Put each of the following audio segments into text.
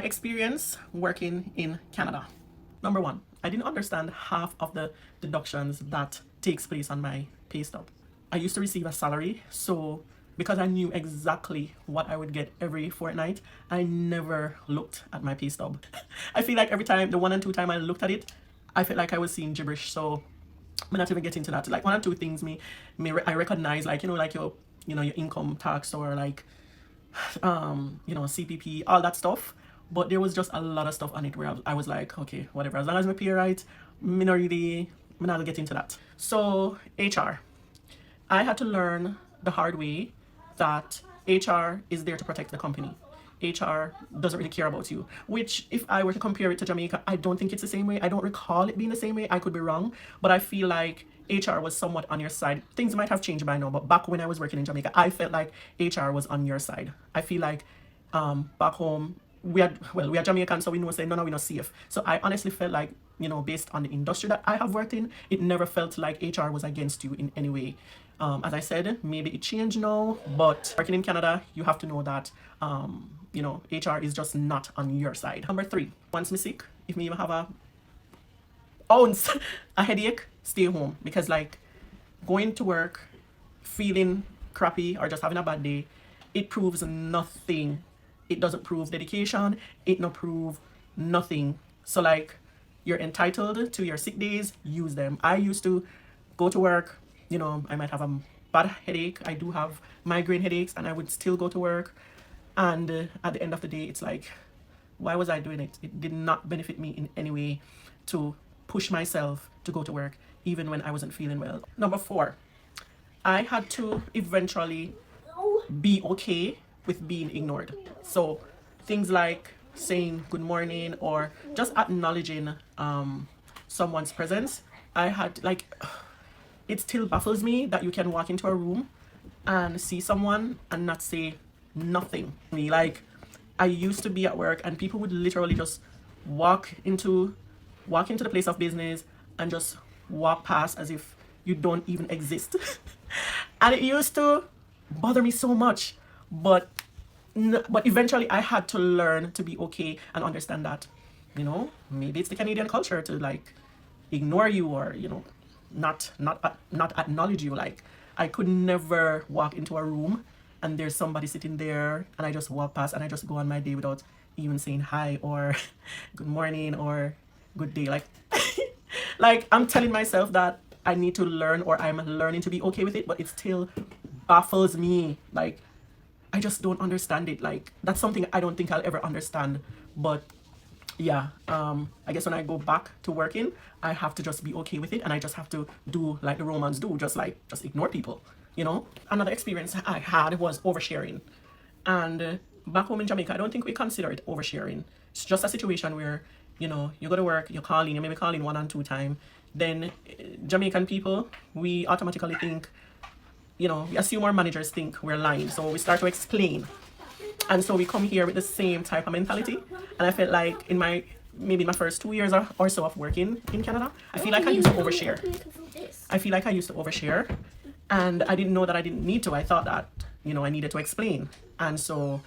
Experience working in Canada. Number one, I didn't understand half of the deductions that takes place on my pay stub. I used to receive a salary, so because I knew exactly what I would get every fortnight, I never looked at my pay stub. I feel like every time, the one and two time I looked at it, I felt like I was seeing gibberish. So I'm not even getting to that. Like one or two things I recognize, like like your your income tax or like CPP, all that stuff. But there was just a lot of stuff on it where I was like, okay, whatever, as long as my pay right, me not get into that. So HR, I had to learn the hard way that HR is there to protect the company. HR doesn't really care about you, which if I were to compare it to Jamaica, I don't think it's the same way. I don't recall it being the same way. I could be wrong, but I feel like HR was somewhat on your side. Things might have changed by now, but back when I was working in Jamaica, I felt like HR was on your side. I feel like back home, we are Jamaican, so we know say no, we're not safe. So I honestly felt like, based on the industry that I have worked in, it never felt like HR was against you in any way. As I said, maybe it changed now, but working in Canada, you have to know that HR is just not on your side. Number 3, once me sick, if me even have a ounce a headache, stay home, because like going to work feeling crappy or just having a bad day, it proves nothing. It doesn't prove dedication. It not prove nothing. So like, you're entitled to your sick days, use them. I used to go to work, I might have a bad headache. I do have migraine headaches, and I would still go to work. And at the end of the day, it's like, why was I doing it? It did not benefit me in any way to push myself to go to work, even when I wasn't feeling well. Number 4, I had to eventually be okay with being ignored. So things like saying good morning or just acknowledging someone's presence. I had like, it still baffles me that you can walk into a room and see someone and not say nothing. Like, I used to be at work and people would literally just walk into the place of business and just walk past as if you don't even exist. And it used to bother me so much, but eventually I had to learn to be okay and understand that maybe it's the Canadian culture to like ignore you or not acknowledge you. Like, I could never walk into a room and there's somebody sitting there and I just walk past and I just go on my day without even saying hi or good morning or good day. Like like, I'm telling myself that I need to learn, or I'm learning to be okay with it, but it still baffles me. Like, I just don't understand it. Like, that's something I don't think I'll ever understand. But yeah, I guess when I go back to working, I have to just be okay with it, and I just have to do like the Romans do, just ignore people. Another experience I had was oversharing, and back home in Jamaica, I don't think we consider it oversharing. It's just a situation where you go to work, you call in, you maybe call in 1 and 2 times. Then Jamaican people, we automatically think, we assume our managers think we're lying, so we start to explain. And so we come here with the same type of mentality. And I felt like in my first 2 years or so of working in Canada, I feel like I used to overshare. And I didn't know that I didn't need to. I thought that, I needed to explain. And so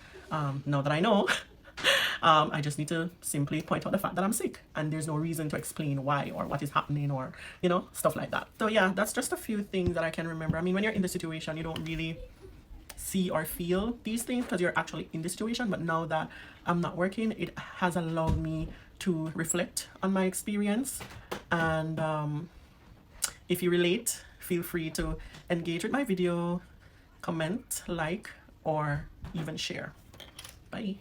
now that I know, I just need to simply point out the fact that I'm sick, and there's no reason to explain why or what is happening or, stuff like that. So yeah, that's just a few things that I can remember. I mean, when you're in the situation, you don't really see or feel these things because you're actually in the situation. But now that I'm not working, it has allowed me to reflect on my experience. And if you relate, feel free to engage with my video, comment, like, or even share. Bye.